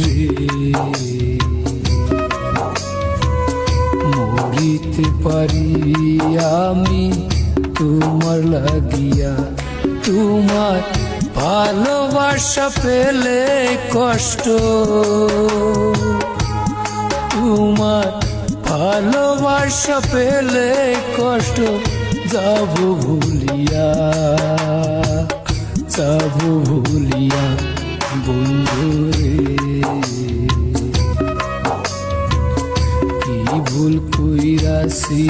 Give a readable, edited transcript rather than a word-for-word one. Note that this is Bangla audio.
রে, মরিতে পারি আমি তোমার লাগিয়া, তোমার ভালোবাসা পেলে কষ্ট, তোমার ভালোবাসা পেলে কষ্ট, যাব ভুলিয়া, যাব ভুলিয়া বন্ধু রে, কি ভুল কইরাছি।